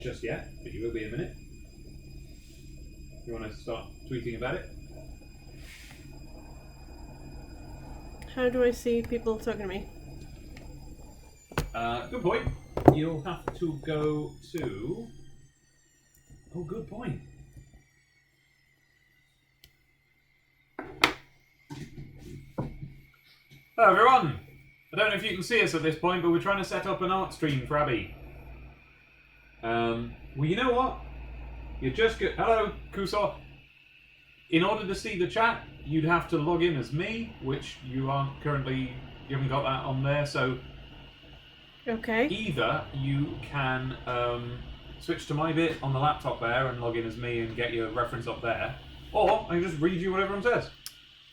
just yet, but you will be in a minute. You want to start tweeting about it? How do I see people talking to me? Good point. You'll have to go to... Oh, good point. Hello, everyone. I don't know if you can see us at this point, but we're trying to set up an art stream for Abby. Well, you know what? You just get... Hello, Kuso. In order to see the chat, you'd have to log in as me, which you aren't currently... You haven't got that on there, so... Okay. Either you can switch to my bit on the laptop there and log in as me and get your reference up there, or I can just read you what everyone says.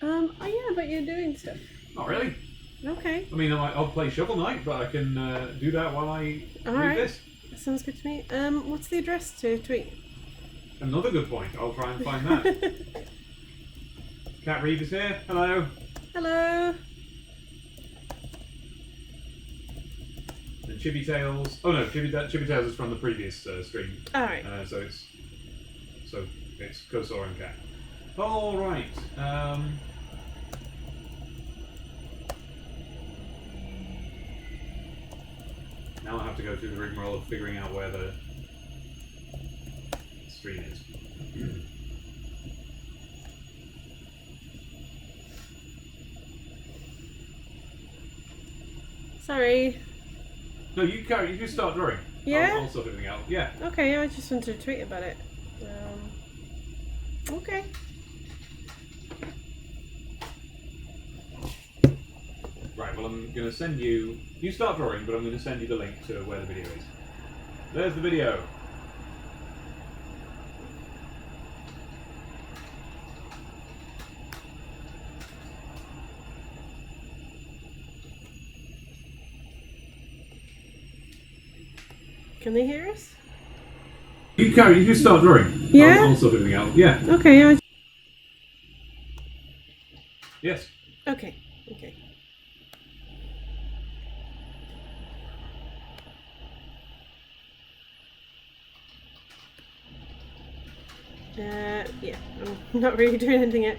Oh yeah, but you're doing stuff. Not really. Okay. I mean, I'll play Shovel Knight, but I can do that while I read this. That sounds good to me. What's the address to tweet? Another good point. I'll try and find that. Cat Reeve is here. Hello. Hello. And Chibi Tales. Oh no, Chibi Tales is from the previous stream. All right. So it's Kosor and Cat. All right. Now I have to go through the rigmarole of figuring out where the stream is. Sorry. No, you carry. You just start drawing. Yeah? I'll sort everything out. Yeah. Okay, I just wanted to tweet about it. Okay. Right. Well, I'm going to send you. You start drawing, but I'm going to send you the link to where the video is. There's the video. Can they hear us? You carry. You just start drawing. Yeah? I'll sort everything out. Yeah. Okay, Yes. Okay. Okay. Yeah, I'm not really doing anything yet.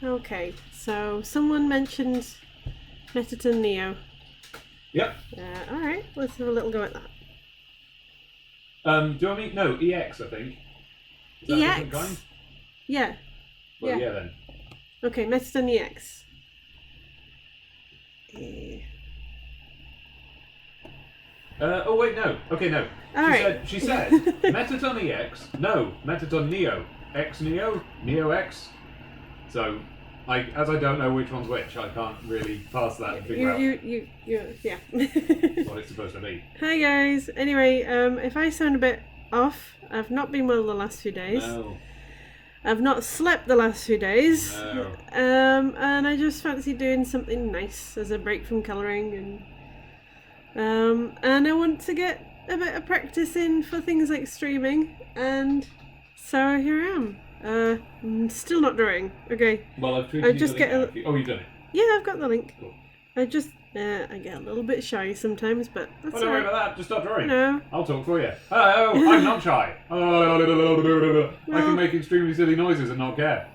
Okay, so someone mentioned Metaton Neo. Yep. Alright, let's have a little go at that. Do you want me? No, EX, I think. Is that a different kind? EX? Yeah. Well, Yeah. yeah then. Okay, Metaton EX. Oh wait, no. Okay, no. Alright. She said Metaton EX. No, Metaton Neo. X Neo. Neo X. So, as I don't know which one's which, I can't really pass that and figure out Yeah. what it's supposed to be. Hi guys. Anyway, if I sound a bit off, I've not been well the last few days. No. I've not slept the last few days. No. And I just fancy doing something nice as a break from colouring, and I want to get a bit of practice in for things like streaming, and so here I am. I'm still not drawing. Okay. Well, I've tweeted I you just the link get a- now, if you- Oh, you've done it. Yeah, I've got the link. Cool. I get a little bit shy sometimes, but that's Oh, don't worry alright. about that. Just start drawing. No. I'll talk for you. Hello, I'm not shy. I can make extremely silly noises and not care.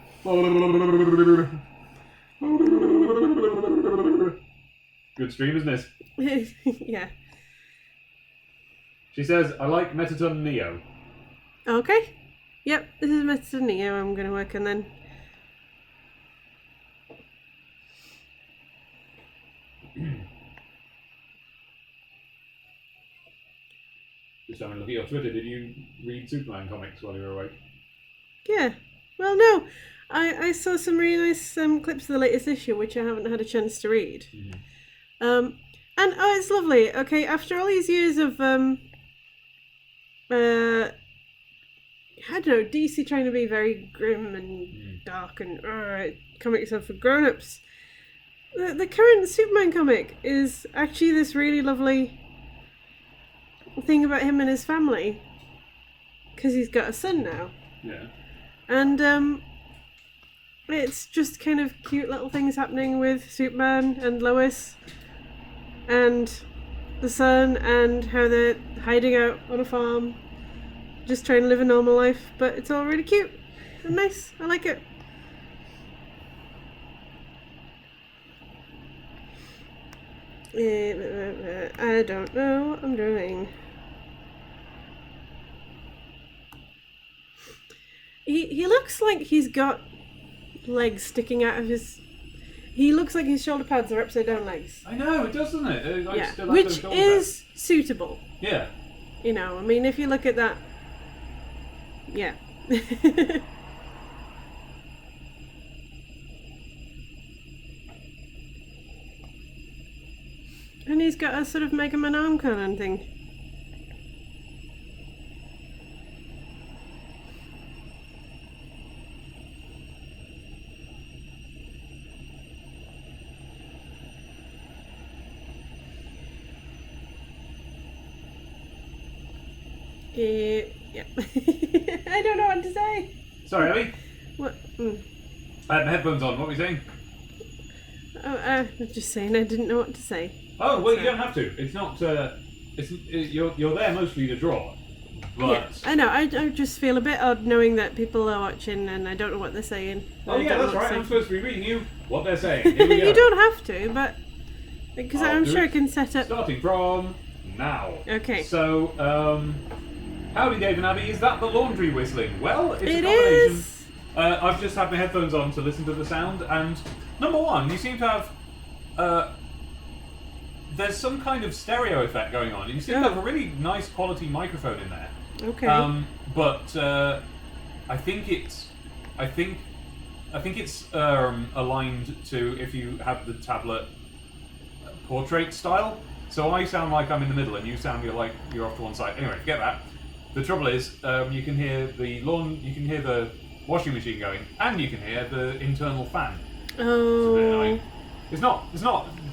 Good stream, isn't it? Yeah. She says, I like Metaton Neo. Okay. Yep, this is Mr. Neo I'm going to work on then. Just having a look at your Twitter. Did you read Superman comics while you were awake? Yeah. Well, no. I saw some really nice clips of the latest issue, which I haven't had a chance to read. Mm-hmm. And oh, it's lovely. Okay, after all these years of I don't know, DC trying to be very grim and dark and comics are for grown-ups. The current Superman comic is actually this really lovely thing about him and his family, because he's got a son now. Yeah. And it's just kind of cute little things happening with Superman and Lois, and the son and how they're hiding out on a farm, just trying to live a normal life. But it's all really cute and nice. I like it. I don't know what I'm doing. He looks like he's got legs sticking out of his... He looks like his shoulder pads are upside down legs. I know, it does, doesn't it? Like, Yeah, still have which those shoulder is suitable. pads. Yeah. You know, I mean, if you look at that... Yeah. And he's got a sort of Mega Man arm cannon thing. Yeah. I don't know what to say. Sorry, Ellie. What? I had my headphones on. What were you saying? Oh, I was just saying I didn't know what to say. Oh, well, you don't have to. It's not. You're there mostly to draw. But Yeah, I know. I just feel a bit odd knowing that people are watching and I don't know what they're saying. oh I yeah, don't know that's what right. to I'm say. supposed to be reading you what they're saying. Here we go. You don't have to, but because I'll I'm do sure I it. can set up. Starting from now. Okay. So, howdy, Dave and Abby. Is that the laundry whistling? Well, it's a It combination. is. I've just had my headphones on to listen to the sound, and number one, you seem to have. There's some kind of stereo effect going on. You seem to have a really nice quality microphone in there. Okay. But I think it's aligned to if you have the tablet portrait style. So I sound like I'm in the middle, and you sound like you're off to one side. Anyway, forget that. The trouble is, you can hear you can hear the washing machine going, and you can hear the internal fan. Oh. It's not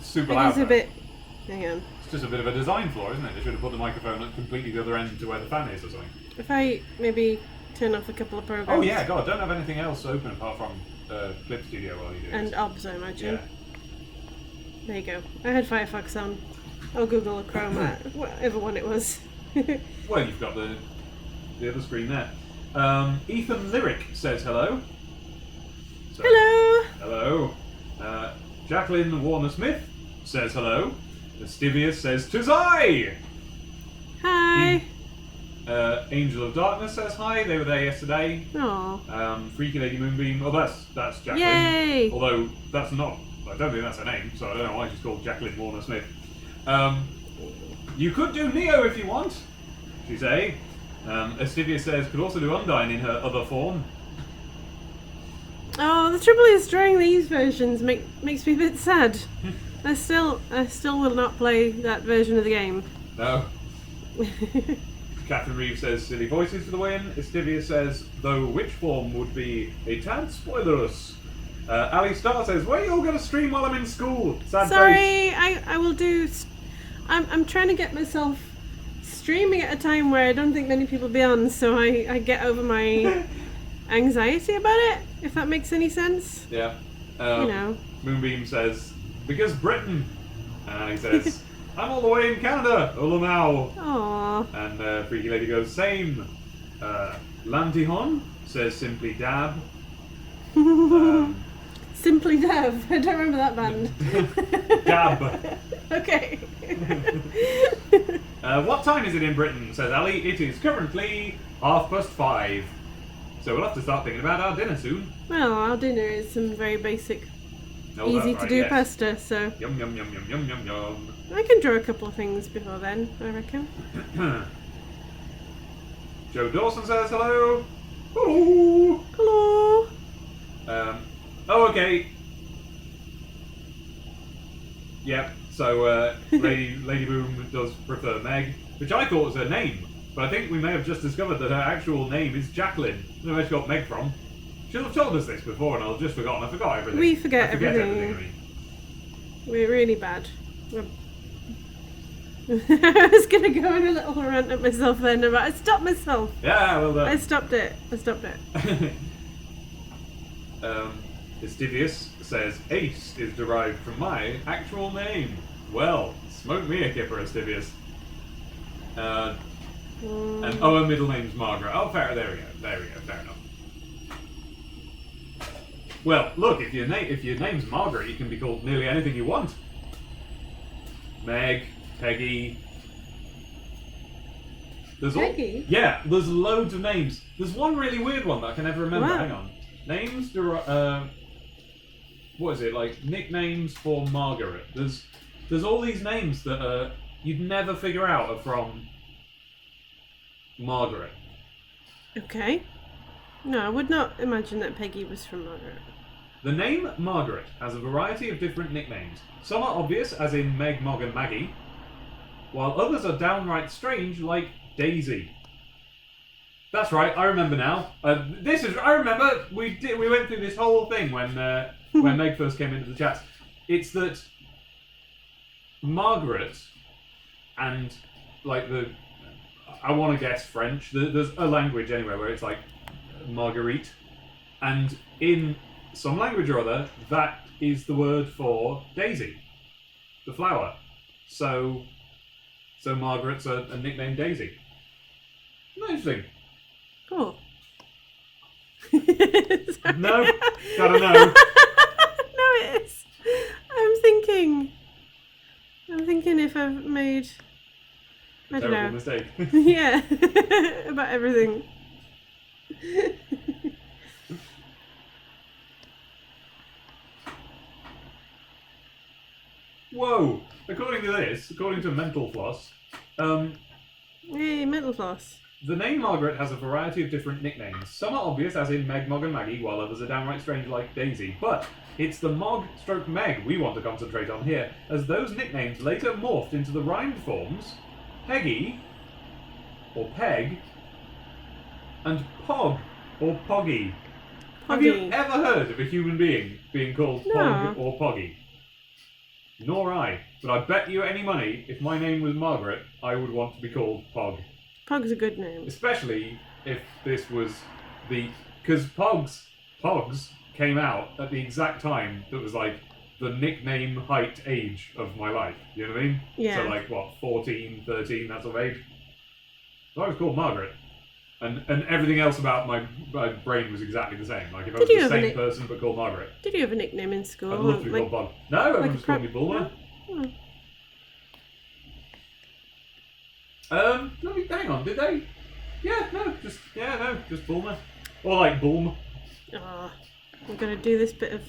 super It loud. is a though. bit. Hang on. It's just a bit of a design flaw, isn't it? They should have put the microphone at completely the other end to where the fan is or something. If I maybe turn off a couple of programs. Oh yeah, God, don't have anything else open apart from Clip Studio while you do And this. OBS, I imagine. Yeah. There you go. I had Firefox on. Or Google or Chrome, whatever one it was. Well, you've got the other screen there. Ethan Lyric says hello. So, Hello! Hello. Jacqueline Warner-Smith says hello. Estivius says, "'Tis I!" Hi! Angel of Darkness says hi. They were there yesterday. Aw. Freaky Lady Moonbeam. Oh, that's Jacqueline. Yay! Although that's not. I don't think that's her name, so I don't know why she's called Jacqueline Warner-Smith. You could do Neo if you want, she say. Estivia says could also do Undyne in her other form. Oh, the trouble is drawing these versions makes me a bit sad. I still will not play that version of the game. No. Catherine Reeves says silly voices for the win. Estivia says though which form would be a tad spoilerous. Ali Star says, "Where are you all going to stream while I'm in school?" Sad face. Sorry, I will do. I'm trying to get myself streaming at a time where I don't think many people will be on, so I get over my anxiety about it. If that makes any sense. Yeah. You know. Moonbeam says, "Because Britain." And he says, "I'm all the way in Canada, Ulamau." Aww. And Freaky Lady goes, "Same." Lantihon says, "Simply Dab." Simply Dev. I don't remember that band. Dab. Okay. What time is it in Britain? Says Ali. It is currently 5:30. So we'll have to start thinking about our dinner soon. Well, our dinner is some very basic, Oh, easy that's to right, do yes. pasta, so Yum yum yum yum yum yum yum. I can draw a couple of things before then, I reckon. Joe Dawson says hello. Hello. Hello. Oh, okay. Yep. So Lady Boom does prefer Meg, which I thought was her name, but I think we may have just discovered that her actual name is Jacqueline. I don't know where she got Meg from. She'll have told us this before, and I've just forgotten. I forgot everything. We forget I forget everything. I mean. We're really bad. I was gonna go in a little rant at myself then, but I stopped myself. Yeah, well I done. stopped it. Estivius says Ace is derived from my actual name. Well, Smoke me a kipper, Astibius. And Mm, her middle name's Margaret. Oh, fair. There we go. Fair enough. Well, look, if your name's Margaret, you can be called nearly anything you want. Meg, Peggy. Peggy? Yeah, there's loads of names. There's one really weird one that I can never remember. Wow. Hang on. Names, what is it, like nicknames for Margaret? There's all these names that you'd never figure out are from Margaret. okay. No, I would not imagine that Peggy was from Margaret. The name Margaret has a variety of different nicknames. Some are obvious, as in Meg, Mog, and Maggie, while others are downright strange, like Daisy. That's right, I remember now. I remember we went through this whole thing when Meg first came into the chats. It's that Margaret and like I want to guess French. There's a language anyway where it's like Marguerite, and in some language or other, that is the word for daisy, the flower. So Margaret's a nickname Daisy. Interesting. Cool. No, gotta know. No, it is. I'm thinking if I've made, I don't Terrible know. mistake. Yeah, about everything. Whoa! According to Mental Floss, Hey, mental floss. the name Margaret has a variety of different nicknames. Some are obvious, as in Meg, Mog, and Maggie, while others are downright strange, like Daisy. But it's the Mog/Meg we want to concentrate on here, as those nicknames later morphed into the rhymed forms Peggy, or Peg, and Pog, or Poggy. Have you Poggy. ever heard of a human being being called Pog No. or Poggy? Nor I. But I bet you any money, if my name was Margaret, I would want to be called Pog. Pog's a good name. Especially if this was because Pogs came out at the exact time that was like the nickname height age of my life. You know what I mean? Yeah. So like what, 14, 13, that sort of age. So I was called Margaret. And everything else about my brain was exactly the same. Like if I was Did you the have a same nick- person but called Margaret, Did you have a nickname in school? I'd love to be Like- called Pog. No, everyone like just a called me Bulmer. Oh. Let me hang on. Did they? Just Bulmer. Or like Bulm. Ah, I'm gonna do this bit of.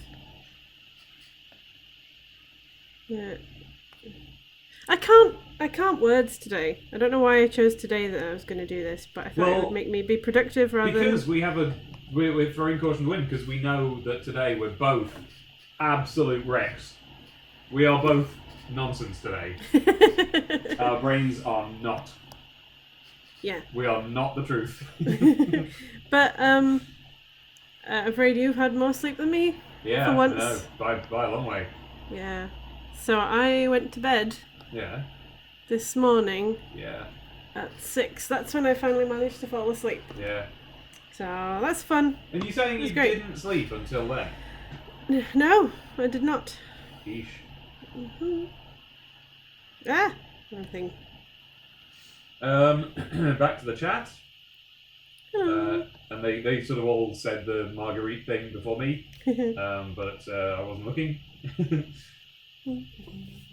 Yeah. I can't words today. I don't know why I chose today that I was going to do this, but I thought it Well, would make me be productive rather Because we have we're throwing caution to wind because we know that today we're both absolute wrecks. We are both nonsense today. than. Our brains are not. Yeah. We are not the truth. But I'm afraid you've had more sleep than me. Yeah, For once. no, by a long way. Yeah. So I went to bed Yeah, this morning yeah, at 6. That's when I finally managed to fall asleep. yeah. So that's fun. And you're saying It was you great. didn't sleep until then? No, I did not. Yeesh. Nothing. Back to the chat. Hello. And they sort of all said the Marguerite thing before me, but I wasn't looking.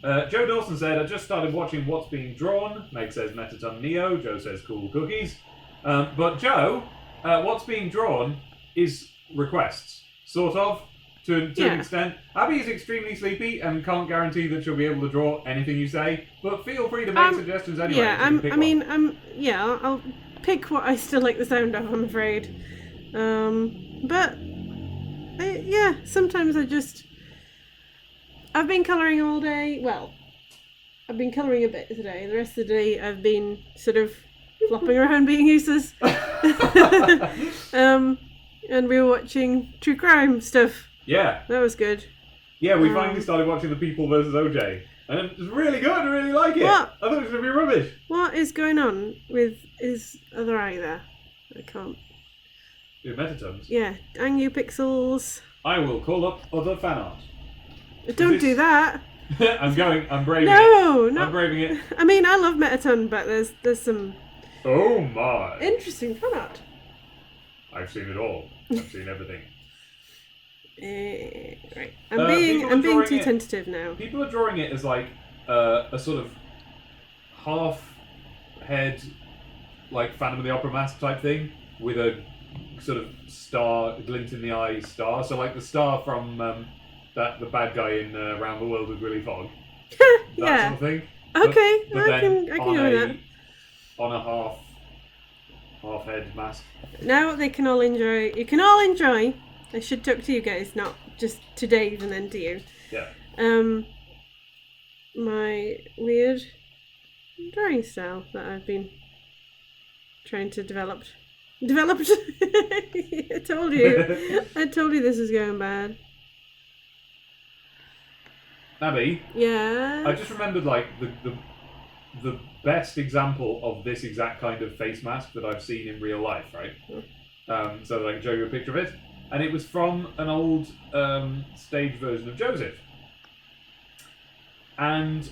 Joe Dawson said, I just started watching What's Being Drawn. Meg says Metaton Neo. Joe says cool cookies. But Joe, What's Being Drawn is requests, sort of, to an Yeah. extent. Abby is extremely sleepy and can't guarantee that she'll be able to draw anything you say, but feel free to make suggestions anyway. Yeah, if you can pick one. I'll pick what I still like the sound of, I'm afraid. But sometimes I've been colouring all day. Well, I've been colouring a bit today. The rest of the day I've been sort of flopping around being useless. And we were watching true crime stuff. Yeah. That was good. Yeah, we finally started watching The People vs. OJ. And it was really good, I really like it. What? I thought it was going to be rubbish. What is going on with his other eye there? I can't. Yeah, Metatones. Yeah, dang you pixels. I will call up other fan art. Don't this- do that. I'm braving it. No, I'm not. braving it. I mean, I love Mettaton, but there's some Oh my. interesting fan art. I've seen it all. I've seen everything. Right. people are I'm being drawing too it- tentative now. People are drawing it as like a sort of half head, like Phantom of the Opera mask type thing, with a sort of star, glint in the eye star. So like the star from the bad guy in Around the World with Willy Fogg. That Yeah. sort of thing. Okay, But I then can on go with that. on a half head mask. Now they can all enjoy. You can all enjoy. I should talk to you guys, not just to Dave and then to you. Yeah. My weird drawing style that I've been trying to develop. Developed. I told you. I told you this is going bad. Abby, Yeah. I just remembered like the best example of this exact kind of face mask that I've seen in real life, right? So I can show you a picture of it. And it was from an old stage version of Joseph. And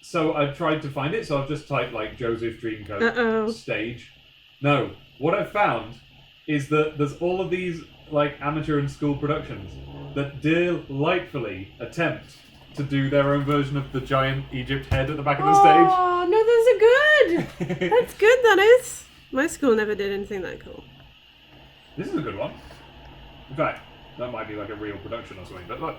so I tried to find it, so I've just typed like Joseph Dreamcoat Uh-oh. stage. No, what I've found is that there's all of these like amateur and school productions that delightfully attempt to do their own version of the giant Egypt head at the back of the stage. Oh no, those are good. That's good. That is. My school never did anything that cool. This is a good one. In fact, that might be like a real production or something. But look,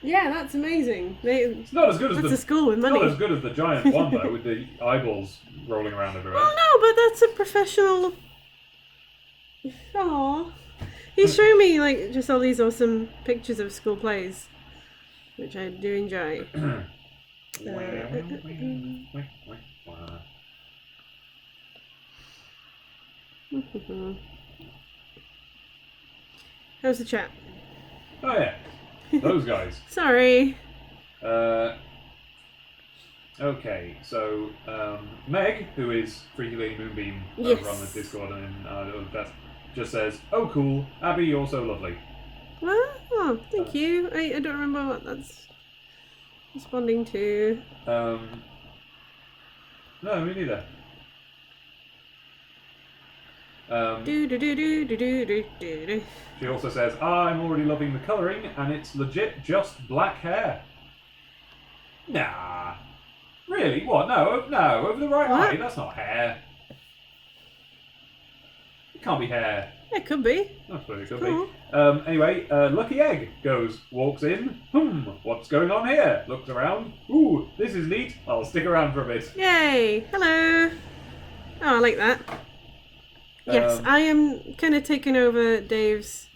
Yeah, that's amazing. it's not as good as That's the a school with it's money. not as good as the giant one though, with the eyeballs rolling around everywhere. Oh no, but that's a professional. Aww. He's showing me like just all these awesome pictures of school plays, which I do enjoy. How's the chat? Oh yeah, those guys. Sorry. Okay, so Meg, who is Freaky Lady Moonbeam Yes. over on the Discord and in other chats, just says, "Oh cool, Abby, you're so lovely." Well, oh, thank you. I don't remember what that's responding to. No, me neither. Do do do do do do do do. She also says, "I'm already loving the colouring, and it's legit just black hair." Nah. Really? What? No, no, over the right What? eye? That's not hair. It can't be hair. It could be. I suppose it could Cool. be. Anyway, Lucky Egg walks in. What's going on here? Looks around. Ooh, this is neat. I'll stick around for a bit. Yay! Hello. Oh, I like that. Yes, I am kind of taking over Dave's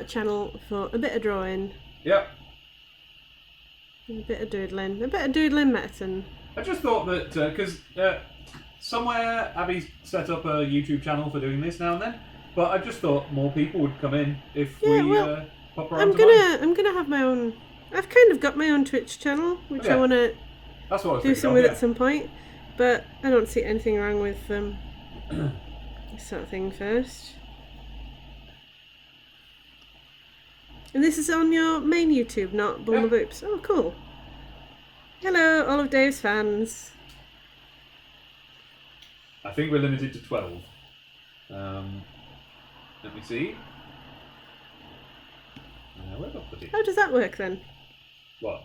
channel for a bit of drawing, Yep. a bit of doodling, Mettaton. I just thought that, because somewhere Abby's set up a YouTube channel for doing this now and then, but I just thought more people would come in if Yeah, we well, pop around I'm to mine. gonna have my own. I've kind of got my own Twitch channel, which Yeah. I want to That's what I was do thinking some of, with yeah. at some point. But I don't see anything wrong with this sort of thing first. And this is on your main YouTube, not Bulma Yeah. Boops. Oh, cool. Hello, all of Dave's fans. I think we're limited to 12. Let me see. Where did I put it? How does that work then? What?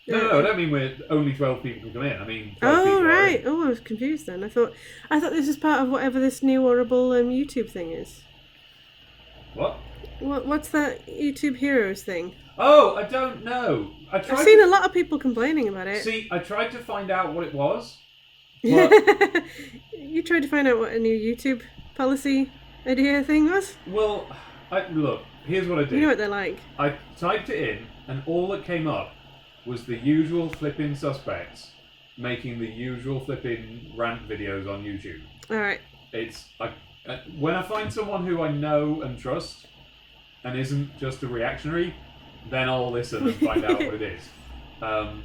No, I don't mean we're only 12 people can come in. I mean 12 people Oh are right. in. Oh, I was confused then. I thought this was part of whatever this new horrible YouTube thing is. What? What's that YouTube Heroes thing? Oh, I don't know. I've seen a lot of people complaining about it. See, I tried to find out what it was. But, You tried to find out what a new YouTube policy idea thing was? well, look, here's what I did. You know what they're like. I typed it in, and all that came up was the usual flipping suspects making the usual flipping rant videos on YouTube. Alright. It's when I find someone who I know and trust and isn't just a reactionary, then I'll listen and find out what it is. And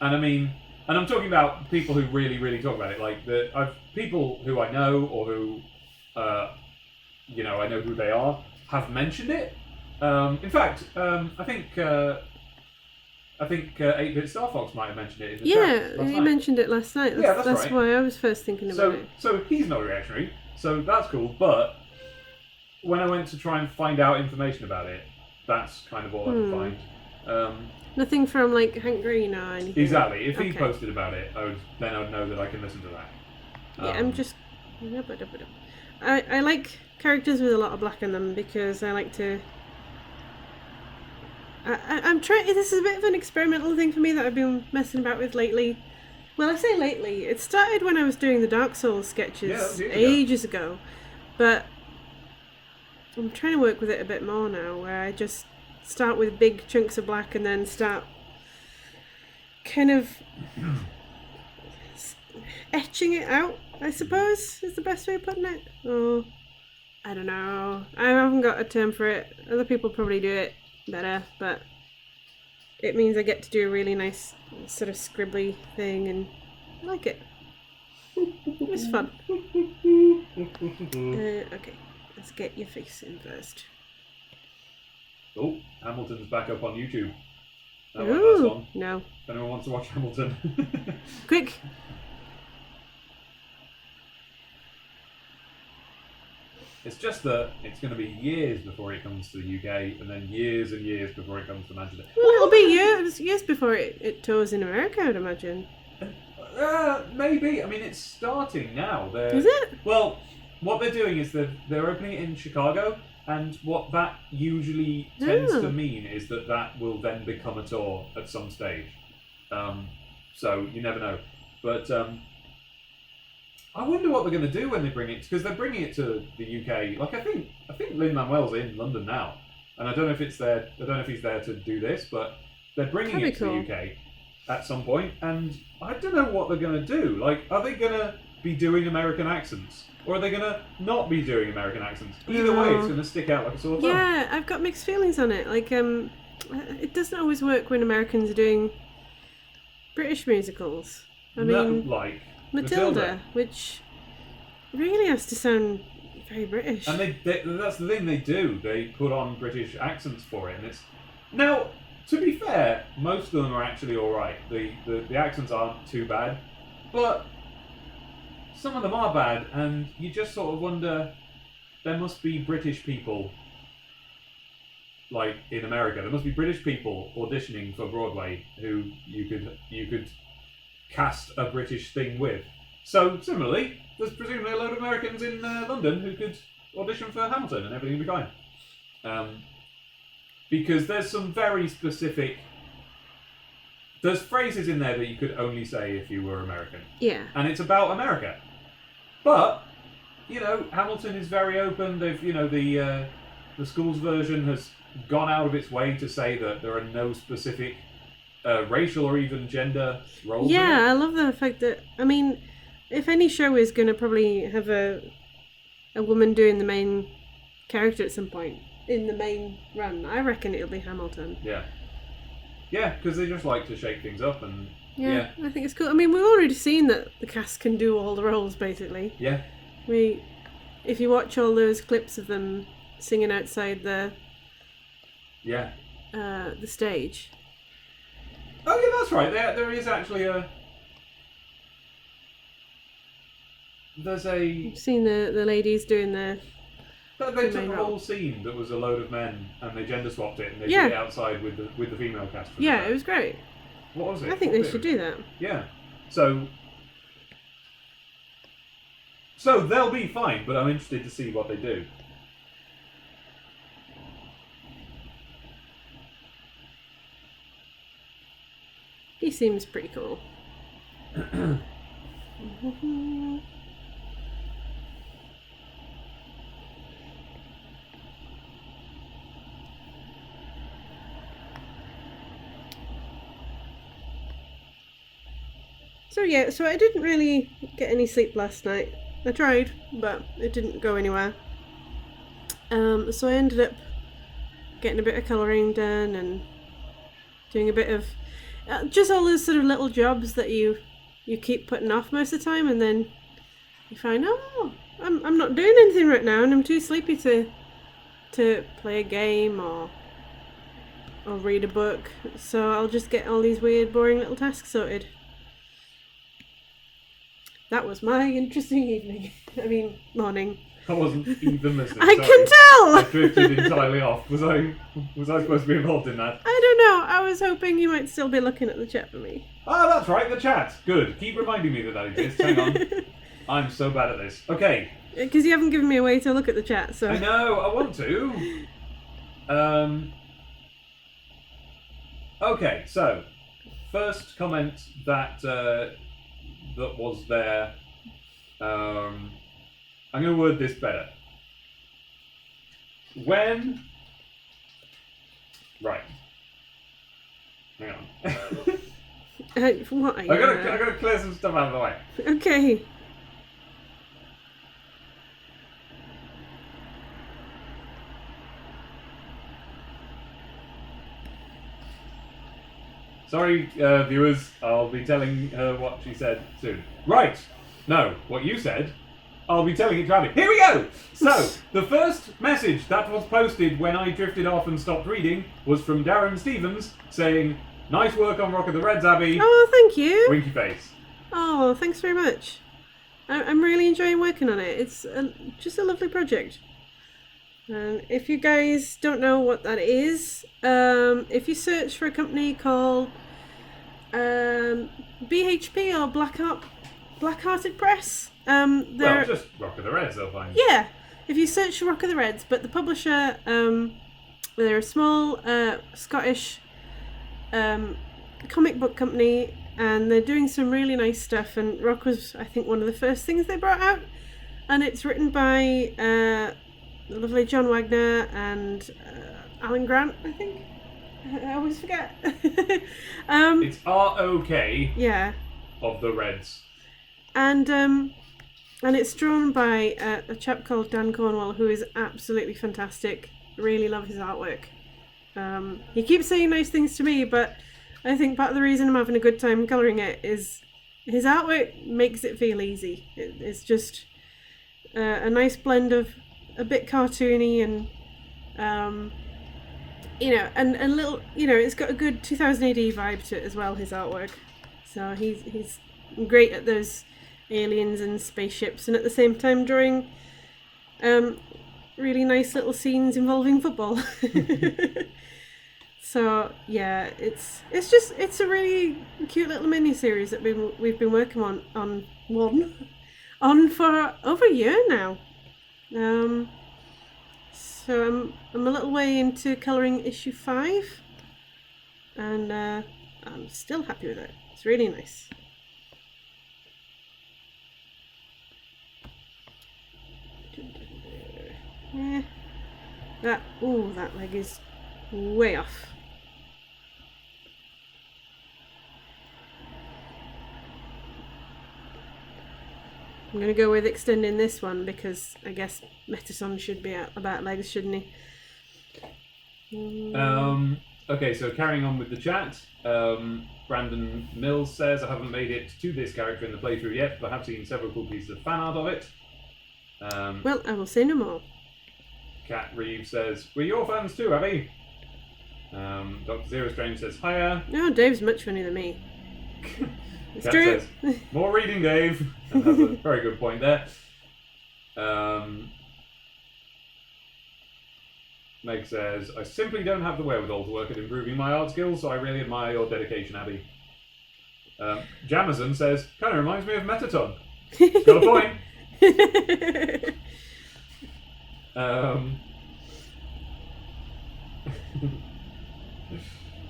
I mean, and I'm talking about people who really, really talk about it. Like people who I know or who, I know who they are, have mentioned it. In fact, I think I think 8-Bit Star Fox might have mentioned it in the Yeah, chat last he night. mentioned it last night. Yeah, that's right. why I was first thinking about it. So he's not reactionary, so that's cool. But when I went to try and find out information about it, that's kind of all I could find. Nothing from like Hank Green or anything. Exactly. If he Okay. posted about it, then I'd know that I can listen to that. Yeah, I'm just. I like characters with a lot of black in them because I like to. I'm trying. This is a bit of an experimental thing for me that I've been messing about with lately. Well, I say lately. It started when I was doing the Dark Souls sketches Yeah, that was years ago. ages ago, but I'm trying to work with it a bit more now, where I just start with big chunks of black and then start kind of etching it out, I suppose, is the best way of putting it. Or, I don't know. I haven't got a term for it. Other people probably do it better, but it means I get to do a really nice sort of scribbly thing, and I like it. It was fun. Okay, let's get your face in first. Oh, Hamilton's back up on YouTube. That won't last Ooh, long. no. If anyone wants to watch Hamilton. Quick! It's just that it's going to be years before it comes to the UK, and then years and years before it comes to Manchester. Well, it'll be years before it tours in America, I would imagine. Maybe. I mean, it's starting now. Is it? Well, what they're doing is they're opening it in Chicago, and what that usually tends to mean is that will then become a tour at some stage. So you never know. But I wonder what they're going to do when they bring it, because they're bringing it to the UK. Like I think Lin-Manuel's in London now, and I don't know if it's there. I don't know if he's there to do this, but they're bringing That'd it be to the UK at some point, and I don't know what they're going to do. Like, are they going to be doing American accents, or are they going to not be doing American accents? Either way, it's going to stick out like a sore thumb. Yeah, I've got mixed feelings on it. Like, it doesn't always work when Americans are doing British musicals. I mean, like Matilda, which really has to sound very British. And that's the thing they do. They put on British accents for it, and it's now. To be fair, most of them are actually all right. The accents aren't too bad, but some of them are bad, and you just sort of wonder. There must be British people, like in America. There must be British people auditioning for Broadway who you could cast a British thing with. So similarly, there's presumably a load of Americans in London who could audition for Hamilton, and everything would be fine. Because there's some very specific. There's phrases in there that you could only say if you were American. Yeah. And it's about America. But, Hamilton is very open. They've, the school's version has gone out of its way to say that there are no specific racial or even gender roles. Yeah, in it. I love the fact that, I mean, if any show is going to probably have a woman doing the main character at some point in the main run, I reckon it'll be Hamilton. Yeah. Yeah, because they just like to shake things up and. Yeah, I think it's cool. I mean, we've already seen that the cast can do all the roles, basically. Yeah. If you watch all those clips of them singing outside the stage. Oh yeah, that's right. There is actually there's a. You've seen the ladies doing their. They took a whole scene that was a load of men and they gender swapped it and they did it outside with the female cast. Yeah, it was great. What was it? I think they should do that. Yeah. So they'll be fine, but I'm interested to see what they do. He seems pretty cool. So I didn't really get any sleep last night. I tried, but it didn't go anywhere. So I ended up getting a bit of colouring done and doing a bit of just all those sort of little jobs that you keep putting off most of the time, and then you find, I'm not doing anything right now, and I'm too sleepy to play a game or or read a book. So I'll just get all these weird, boring little tasks sorted. That was my interesting evening. I mean, morning. I wasn't even listening. I sorry. can tell! I drifted entirely off. Was I supposed to be involved in that? I don't know. I was hoping you might still be looking at the chat for me. Oh, that's right, the chat. Good. Keep reminding me that exists. Hang on. I'm so bad at this. Okay. Because you haven't given me a way to look at the chat, so... I know, I want to. Okay, so first comment that that was there. I'm going to word this better. When... Right. Hang on. What are you... I gotta clear some stuff out of the way. Okay. Sorry, viewers, I'll be telling her what she said soon. Right! No, what you said, I'll be telling it to Abby. Here we go! So, the first message that was posted when I drifted off and stopped reading was from Darren Stevens saying, "Nice work on Rock of the Reds, Abby." Oh, thank you. Winky face. Oh, thanks very much. I'm really enjoying working on it. It's just a lovely project. And if you guys don't know what that is, if you search for a company called BHP or Blackhearted Press, Well, they're... just Rock of the Reds, they'll find. Yeah, if you search for Rock of the Reds, but the publisher, they're a small Scottish comic book company, and they're doing some really nice stuff, and Rock was, I think, one of the first things they brought out, and it's written by the lovely John Wagner and Alan Grant, I think. I always forget. It's R.O.K. Yeah. of the Reds. And it's drawn by a chap called Dan Cornwell, who is absolutely fantastic. Really love his artwork. He keeps saying nice things to me, but I think part of the reason I'm having a good time colouring it is his artwork makes it feel easy. It's just a nice blend of a bit cartoony and and a little, it's got a good 2000 AD vibe to it as well, his artwork. So he's great at those aliens and spaceships, and at the same time drawing really nice little scenes involving football. So yeah, it's a really cute little mini series that we've been working on for over a year now. So I'm a little way into colouring issue 5, and I'm still happy with it. It's really nice. Yeah. That leg is way off. I'm going to go with extending this one because I guess Metason should be about legs, shouldn't he? Okay, so carrying on with the chat, Brandon Mills says, "I haven't made it to this character in the playthrough yet, but I have seen several cool pieces of fan art of it." Well, I will say no more. Cat Reeves says, "We're your fans too, Abby." Dr. Zero Strange says, "Hiya." No, Dave's much funnier than me. It's Cat true. says, "More reading, Dave." And has a very good point there. Meg says, "I simply don't have the wherewithal to work at improving my art skills, so I really admire your dedication, Abby." Jamazon says, "Kind of reminds me of Metaton." Got a point.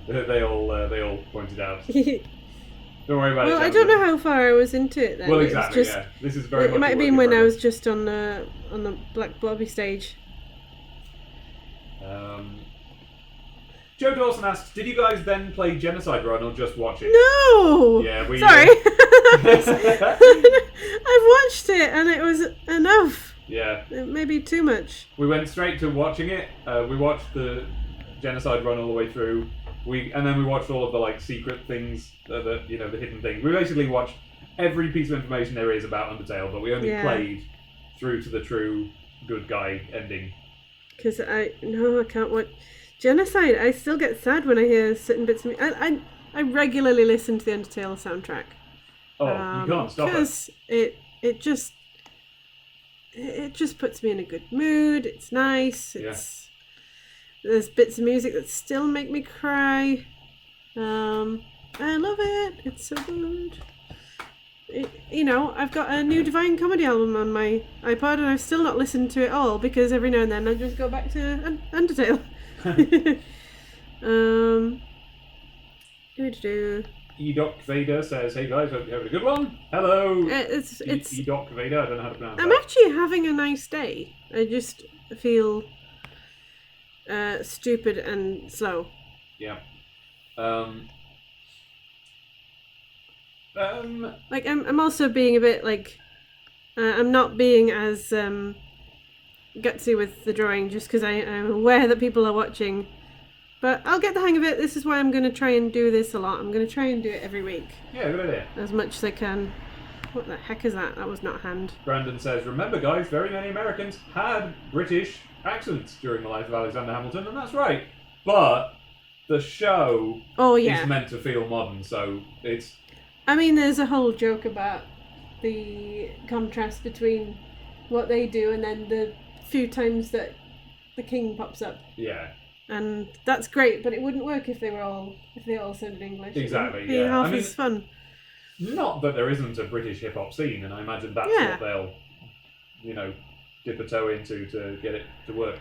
They all pointed out. Don't worry about it. Well, I don't know how far I was into it then. Well, It was exactly. just- Yeah, this is very much. It might a have work been in when I progress. was just on the Black Blobby stage. Joe Dawson asks, "Did you guys then play Genocide Run or just watch it?" No. Yeah, we. Sorry. I've watched it and it was enough. Yeah. Maybe too much. We went straight to watching it. We watched the Genocide Run all the way through. And then we watched all of the secret things, the hidden things. We basically watched every piece of information there is about Undertale, but we only played through to the true good guy ending. Because I can't watch. Genocide. I still get sad when I hear certain bits of music. I regularly listen to the Undertale soundtrack. Oh, you can't stop it. Because it just puts me in a good mood. It's nice. There's bits of music that still make me cry. I love it. It's so good. I've got a new Divine Comedy album on my iPod, and I've still not listened to it all because every now and then I just go back to Undertale. Edoc Vader says, "Hey guys, hope you're having a good one." Hello. It's Edoc Vader. I don't know how to pronounce I'm that. actually having a nice day. I just feel stupid and slow. Yeah. Like I'm also being a bit like I'm not being as gutsy with the drawing just because I'm aware that people are watching. But I'll get the hang of it. This is why I'm going to try and do this a lot. I'm going to try and do it every week. Yeah, good idea. As much as I can. What the heck is that? That was not a hand. Brandon says, "Remember guys, very many Americans had British accents during the life of Alexander Hamilton," and that's right. But the show is meant to feel modern, so it's... I mean, there's a whole joke about the contrast between what they do and then the few times that the king pops up. Yeah. And that's great, but it wouldn't work if they all sounded English. Exactly, It'd be half as fun. Not that there isn't a British hip hop scene, and I imagine that's what they'll, dip a toe into to get it to work.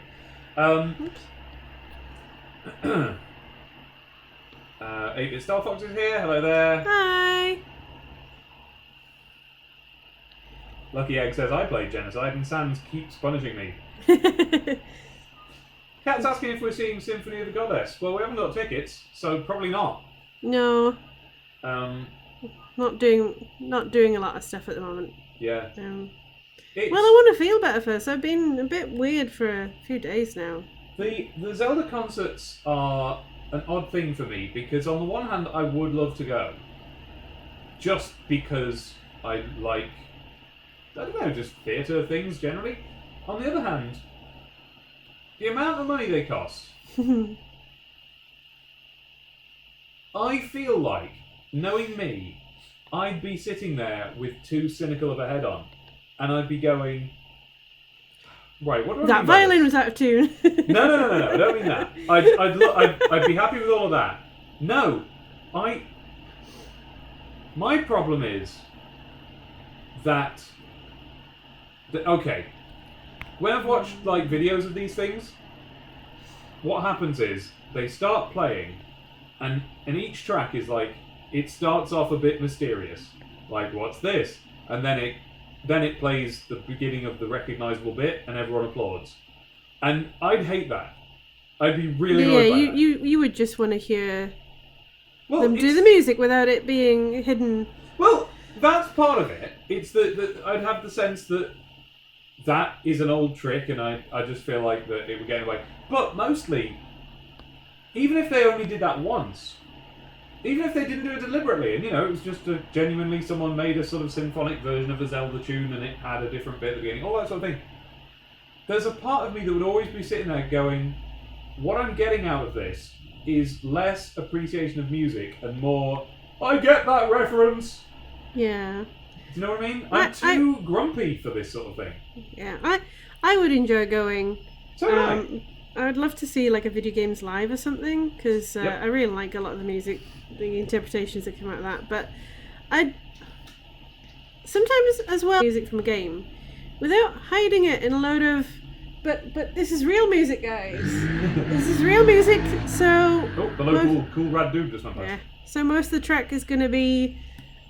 8-Bit Star Fox is here. Hello there. Hi. Lucky Egg says, "I played Genocide and Sans keeps punishing me." Cat's asking if we're seeing Symphony of the Goddess. Well, we haven't got tickets, so probably not. No. Not doing a lot of stuff at the moment. Yeah. Well, I want to feel better first. I've been a bit weird for a few days now. The Zelda concerts are an odd thing for me because on the one hand, I would love to go, just because I like, I don't know, just theatre things generally. On the other hand, the amount of money they cost, I feel like, knowing me, I'd be sitting there with too cynical of a head on, and I'd be going, right, what do I that mean by violin this? was out of tune. No, I don't mean that. I'd be happy with all of that. No, my problem is that okay, when I've watched like videos of these things, what happens is they start playing, and each track is like, it starts off a bit mysterious, like what's this, and then it plays the beginning of the recognisable bit, and everyone applauds, and I'd hate that. I'd be really annoyed by that. you would just want to hear them do the music without it being hidden. Well, that's part of it. It's that I'd have the sense that is an old trick, and I just feel like that it would get away. But mostly, even if they only did that once, even if they didn't do it deliberately, and it was just genuinely someone made a sort of symphonic version of a Zelda tune and it had a different bit at the beginning, all that sort of thing. There's a part of me that would always be sitting there going, what I'm getting out of this is less appreciation of music and more, I get that reference. Yeah. Do you know what I mean? I'm too grumpy for this sort of thing. Yeah, I would enjoy going. So would I would love to see like a video games live or something because Yep. I really like a lot of the music, the interpretations that come out of that. But I sometimes as well music from a game without hiding it in a load of. But this is real music, guys. This is real music. So the local cool rad dude just went by. yeah. So most of the track is going to be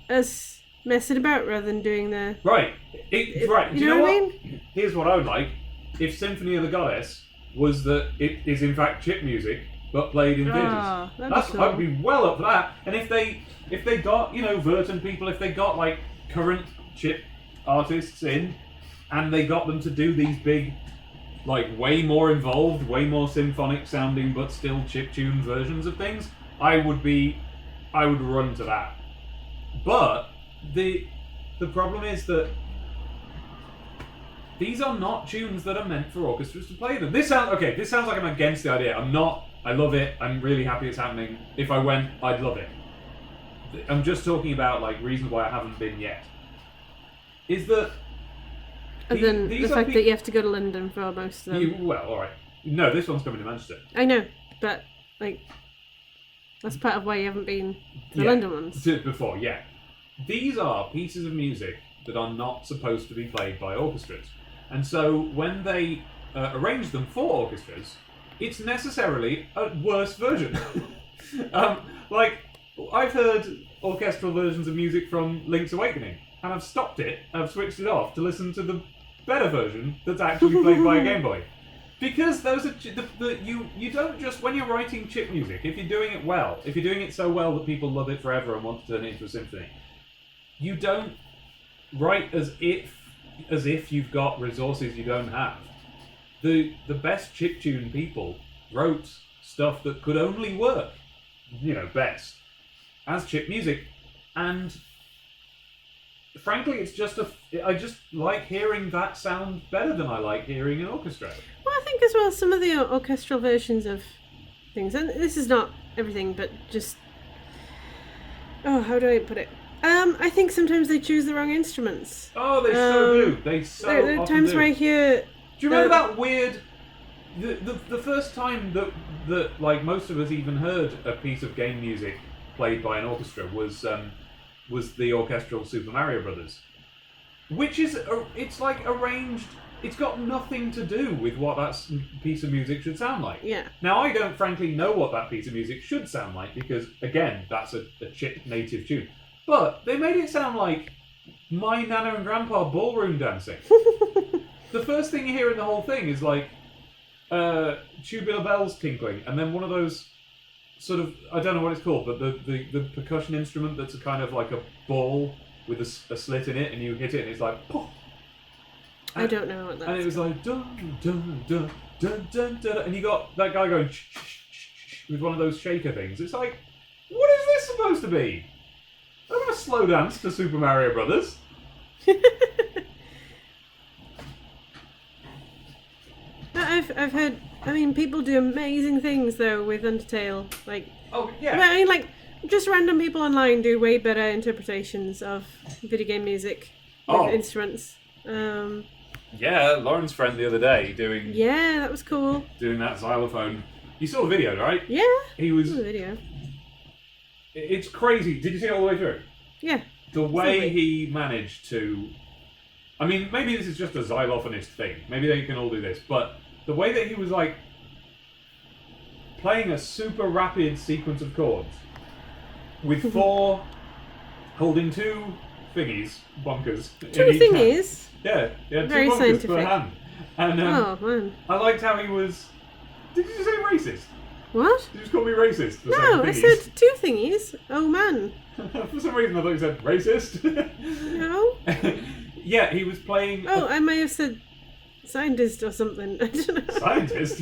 us messing about rather than doing the Right. Right. Do you know what? I mean? Here's what I would like. If Symphony of the Goddess was that it is in fact chip music, but played in theatres. That'd be cool. I'd be well up for that. And if they got, Verton people, if they got like current chip artists in, and they got them to do these big, like way more involved, way more symphonic sounding, but still chip-tuned versions of things, I would run to that. But the problem is that these are not tunes that are meant for orchestras to play them. This sounds like I'm against the idea. I'm not I love it. I'm really happy it's happening. If I went, I'd love it. I'm just talking about like reasons why I haven't been yet. Is that And then the fact that you have to go to London for most of them. well, all right. No, this one's coming to Manchester. I know, but like that's part of why you haven't been to the Yeah, London ones. Before, yeah. These are pieces of music that are not supposed to be played by orchestras. And so when they arrange them for orchestras, it's necessarily a worse version. Like, I've heard orchestral versions of music from Link's Awakening, and I've stopped it, I've switched it off to listen to the better version that's actually played by a Game Boy. Because those are you don't just, when you're writing chip music, if you're doing it well, if you're doing it so well that people love it forever and want to turn it into a symphony, you don't write as if you've got resources you don't have. The best chiptune people wrote stuff that could only work, best as chip music, and frankly, it's just I just like hearing that sound better than I like hearing an orchestra. Well, I think as well some of the orchestral versions of things, and this is not everything, but just how do I put it? I think sometimes they choose the wrong instruments. Oh, they so do. They so there are often times do. where I hear. Do you remember that weird? The first time that like most of us even heard a piece of game music played by an orchestra was the orchestral Super Mario Brothers, which is it's like arranged. It's got nothing to do with what that piece of music should sound like. Yeah. Now I don't frankly know what that piece of music should sound like because again that's a chip native tune, but they made it sound like my Nana and Grandpa ballroom dancing. The first thing you hear in the whole thing is like tubular bells tinkling, and then one of those sort of, I don't know what it's called, but the percussion instrument that's a kind of like a ball with a slit in it, and you hit it and it's like poof. I don't know what that is. And it was like dun dun dun dun dun dun, and you got that guy going with one of those shaker things. It's like, what is this supposed to be? I'm gonna slow dance to Super Mario Brothers. I've heard. I mean, people do amazing things though with Undertale. Like, Oh yeah. I mean, like just random people online do way better interpretations of video game music with instruments. Yeah, Lauren's friend the other day doing Yeah, that was cool. that xylophone. You saw the video, right? Yeah, He was. the video. It's crazy. Did you see it all the way through? Yeah. The way Absolutely. he managed to. I mean, maybe this is just a xylophonist thing. Maybe they can all do this, but the way that he was like playing a super rapid sequence of chords with four, holding two thingies, bonkers. Two in each hand. thingies. Yeah, two Very bonkers per scientific. hand. And Oh man. I liked how he was. Did you say racist? What? Did you just call me racist? For No, I saying thingies? said two thingies. Oh man. For some reason, I thought you said racist. No. Yeah, he was playing. Oh, I may have said scientist or something. I don't know. Scientist?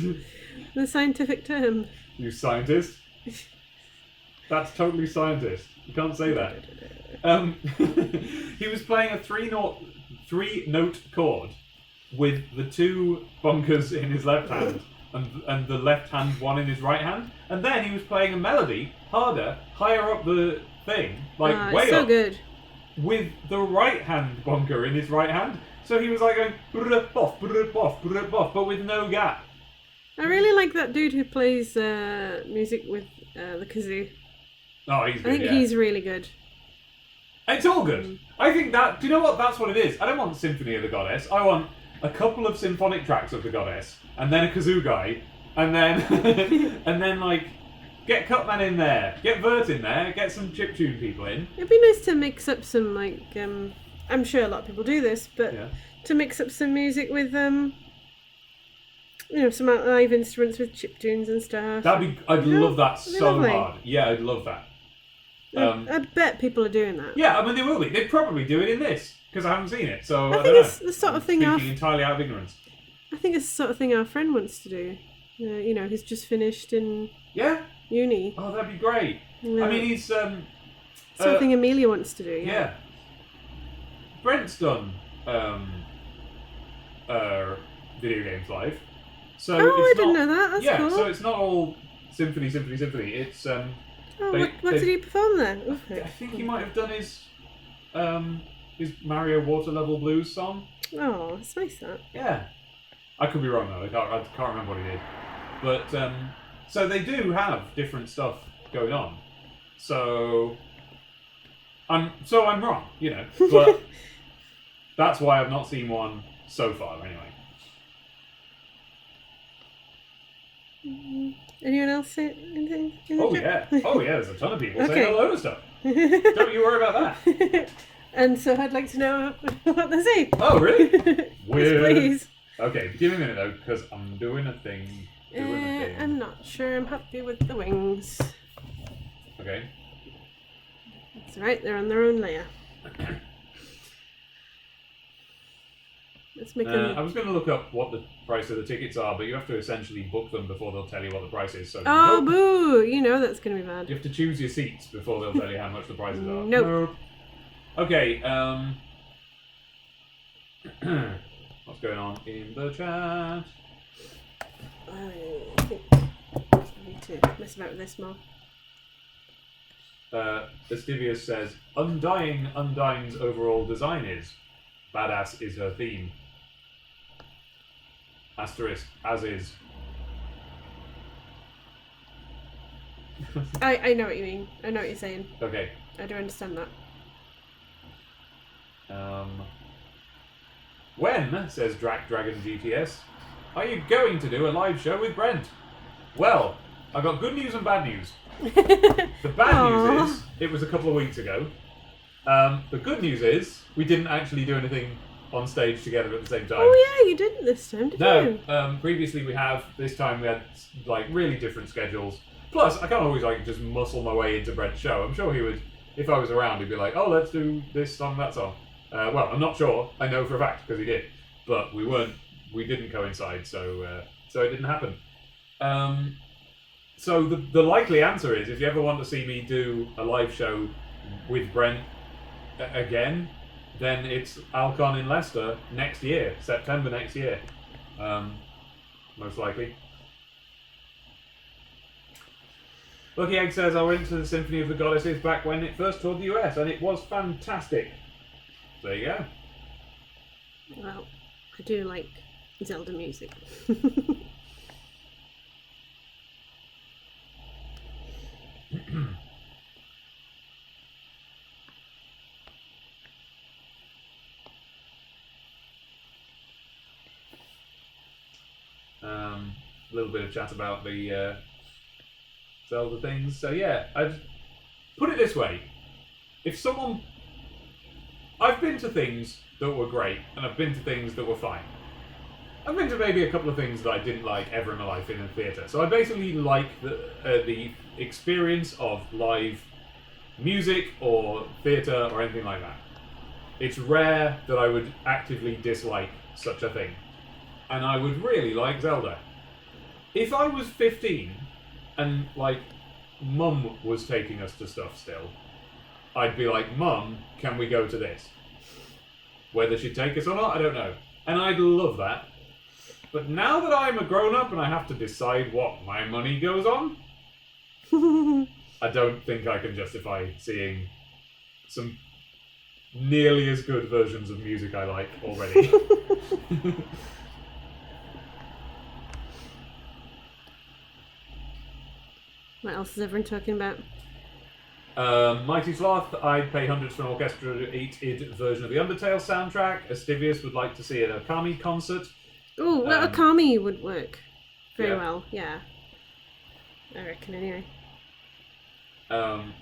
The scientific term. You scientist? That's totally scientist. You can't say that. He was playing a three-note chord with the two bunkers in his left hand and the left hand one in his right hand, and then he was playing a melody harder, higher up the thing, like way it's so up, good. with the right hand bunker in his right hand. So he was like going boff, boff, boff, but with no gap. I really like that dude who plays music with the kazoo. Oh, he's good. I think yeah. he's really good. It's all good. I think that. Do you know what? That's what it is. I don't want Symphony of the Goddess. I want a couple of symphonic tracks of the Goddess, and then a kazoo guy, and then and then like get Cutman in there, get Vert in there, get some chiptune people in. It'd be nice to mix up some like I'm sure a lot of people do this, but Yeah. to mix up some music with some live instruments with chiptunes and stuff. I'd love that that'd be so lovely. hard. Yeah, I'd love that. I bet people are doing that. Yeah, I mean they will be. They'd probably do it in this because I haven't seen it. So I I think don't it's know. the sort of thing Speaking entirely out of ignorance. I think it's the sort of thing our friend wants to do. He's just finished in Yeah. uni. Oh, that'd be great. Yeah. I mean, he's Sort of thing Amelia wants to do. yeah. Brent's done video games live. So Oh, I it's didn't not- know that. That's yeah, cool. so it's not all Symphony. It's Oh, They- what they- did he perform there? I think he might have done his Mario Water Level Blues song. Oh, it's nice that. Yeah, I could be wrong though. I can't remember what he did. But so they do have different stuff going on. So I'm wrong, you know. But that's why I've not seen one so far, anyway. Anyone else say anything? in the Oh chat? yeah, there's a ton of people Okay. saying a load of stuff. Don't you worry about that. And so I'd like to know what they say. Oh really? Yes, Weird. please. Okay, give me a minute though, because I'm doing a thing. I'm not sure I'm happy with the wings. Okay. It's alright, they're on their own layer. Let's make I them. was going to look up what the price of the tickets are, but you have to essentially book them before they'll tell you what the price is. So Oh, nope. boo! You know that's gonna be bad. You have to choose your seats before they'll tell you how much the prices are. Nope. Okay. What's going on in the chat? I think I need to mess about with this more. Estivius says, "Undying Undyne's overall design is badass is her theme. Asterisk as is." I know what you mean. I know what you're saying. Okay. I do understand that. When, says Dragon GTS, are you going to do a live show with Brent? Well, I've got good news and bad news. The bad Aw. news is, it was a couple of weeks ago. The good news is, we didn't actually do anything on stage together at the same time. Oh yeah, you didn't this time, did you? No, previously we have. This time we had like really different schedules. Plus, I can't always like just muscle my way into Brent's show. I'm sure he would, if I was around, he'd be like, "Oh, let's do this song, that song." Well, I'm not sure. I know for a fact because he did, but we didn't coincide, so it didn't happen. So the likely answer is, if you ever want to see me do a live show with Brent again, then it's Alcon in Leicester next year, September next year, most likely. Lucky Egg says, I went to the Symphony of the Goddesses back when it first toured the US, and it was fantastic. There you go. Well, I do like Zelda music. A little bit of chat about the Zelda things. So yeah, I'd put it this way: if someone, I've been to things that were great, and I've been to things that were fine. I've been to maybe a couple of things that I didn't like ever in my life in a theatre. So I basically like the experience of live music or theatre or anything like that. It's rare that I would actively dislike such a thing. And I would really like Zelda. If I was 15 and, like, Mum was taking us to stuff still, I'd be like, Mum, can we go to this? Whether she'd take us or not, I don't know. And I'd love that. But now that I'm a grown-up and I have to decide what my money goes on, I don't think I can justify seeing some nearly as good versions of music I like already. What else is everyone talking about? Mighty Sloth, I'd pay hundreds for an orchestrated version of the Undertale soundtrack. Estivius would like to see an Okami concert. Oh, well, Okami would work very yeah. well, yeah. I reckon, anyway.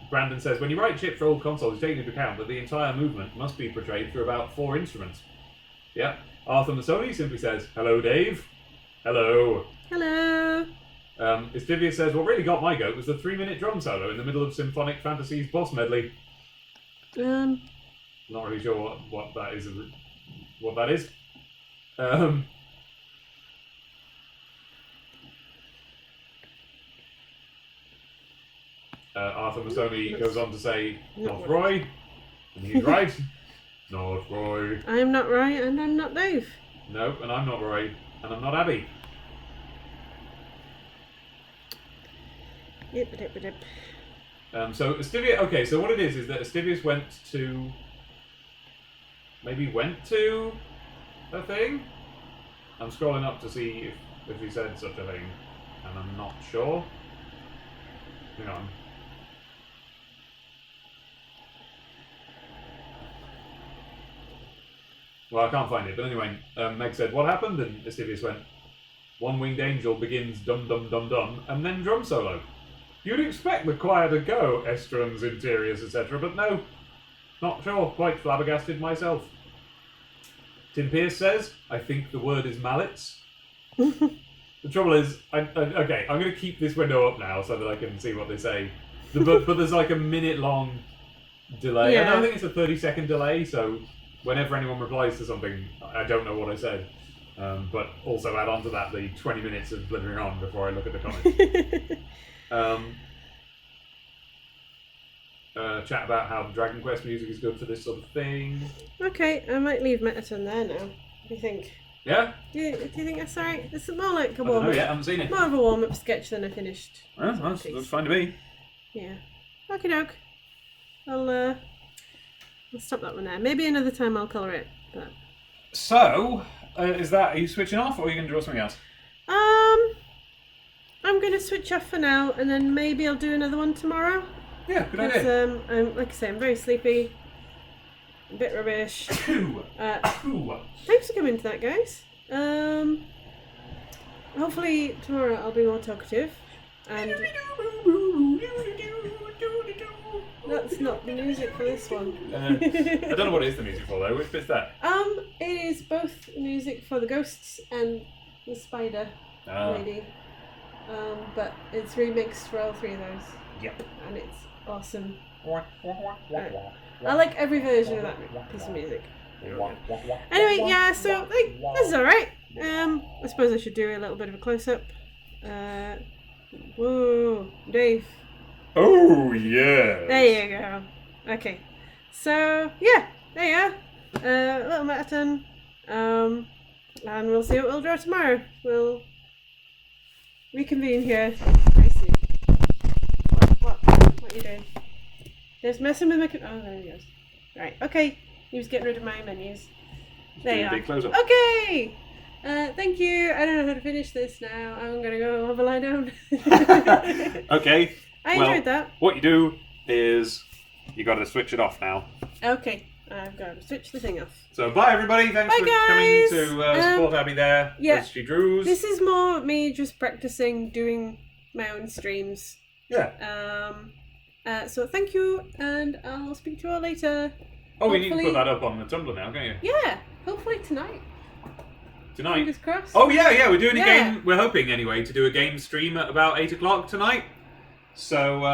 Brandon says, when you write chip for old consoles, you take into account that the entire movement must be portrayed through about 4 instruments. Yeah. Arthur Masoni simply says, hello, Dave. Hello. Hello! Estivius says, what really got my goat was the 3-minute drum solo in the middle of Symphonic Fantasy's boss medley. Not really sure what that is. What that is. Arthur Masoni goes on to say, not Roy. And he's right. Not Roy. I am not Roy, and I'm not Dave. No, and I'm not Roy, and I'm not Abby. Yip-a-dip-a-dip. So Astivius. Okay, so what it is that Astivius went to a thing. I'm scrolling up to see if he said such a thing, and I'm not sure. Hang on. Well, I can't find it, but anyway, Meg said, what happened? And Astivius went, one winged angel begins dum dum dum dum, and then drum solo. You'd expect the choir to go, Estrons, Interiors, etc., but no. Not sure, quite flabbergasted myself. Tim Pierce says, I think the word is mallets. The trouble is, okay, I'm going to keep this window up now so that I can see what they say. But there's like a minute-long delay. Yeah. And I think it's a 30-second delay, so whenever anyone replies to something, I don't know what I said. But also add on to that the 20 minutes of blithering on before I look at the comments. Chat about how Dragon Quest music is good for this sort of thing. Okay, I might leave Metaton there now. What do you think? Yeah? Do you think that's alright? It's more like a I don't warm know up. yet, I haven't seen it. More of a warm up sketch than a finished. Well, that's fine to me. Yeah. Okie doke. I'll stop that one there. Maybe another time I'll colour it. But So, are you switching off or are you going to draw something else? I'm gonna switch off for now, and then maybe I'll do another one tomorrow. Yeah, good idea. Because like I say, I'm very sleepy, a bit rubbish. Thanks for coming to that, guys. Hopefully tomorrow I'll be more talkative. And that's not the music for this one. I don't know what it is the music for though. Which bit's that? It is both music for the ghosts and the spider lady. But it's remixed for all three of those. Yep. And it's awesome. I like every version of that piece of music. Anyway, yeah, so this is alright. I suppose I should do a little bit of a close up. Whoa, Dave. Oh yeah. There you go. Okay. So yeah, there you are. Little Metaton. And we'll see what we'll draw tomorrow. We'll reconvene here very soon. What are you doing? Just messing with my... Oh, there he goes. Right, okay. He was getting rid of my menus. There you are. Big close up. Okay! Thank you. I don't know how to finish this now. I'm going to go have a lie down. Okay. I enjoyed that. What you do is you got to switch it off now. Okay. I've got to switch the thing off. So bye everybody. Thanks Bye, for guys. coming to support Abby there. Yeah. As she draws. This is more me just practicing doing my own streams. Yeah. So thank you, and I'll speak to you all later. Oh, we need to hopefully- put that up on the Tumblr now, can't you? Yeah, hopefully tonight. Tonight. Fingers crossed. Oh yeah, we're doing a Yeah. game. We're hoping anyway to do a game stream at about 8 o'clock tonight. So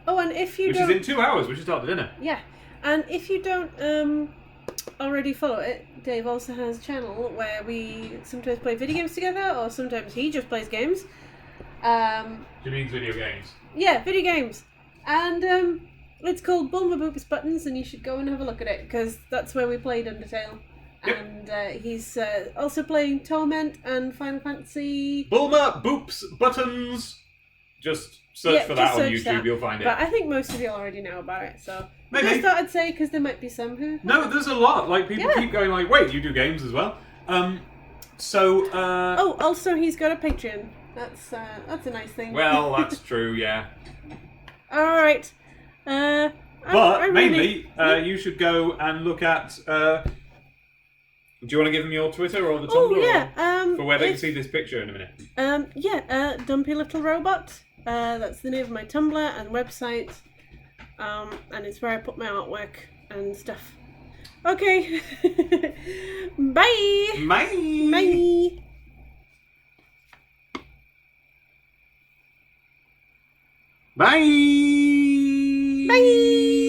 Oh, and if you which don't, is in 2 hours. We should start the dinner. yeah, and if you don't already follow it, Dave also has a channel where we sometimes play video games together, or sometimes he just plays games. She means video games. Yeah, video games, and it's called Bulma Boops Buttons, and you should go and have a look at it because that's where we played Undertale. Yep. And he's also playing Torment and Final Fantasy. Bulma Boops Buttons. Just search for that just on search YouTube. that. You'll find it. But I think most of you already know about it, so Maybe. I just thought I'd say because there might be some who. No, there's a lot. Like people Yeah. keep going like, wait, you do games as well. So. Oh, also he's got a Patreon. That's a nice thing. Well, that's true. Yeah. All right. But I mainly, really- you should go and look at. Do you want to give them your Twitter or the Tumblr? Oh yeah. Or, for where they can if- see this picture in a minute. Dumpy Little Robot. That's the name of my Tumblr and website. And it's where I put my artwork and stuff. Okay. Bye. Bye. Bye. Bye. Bye.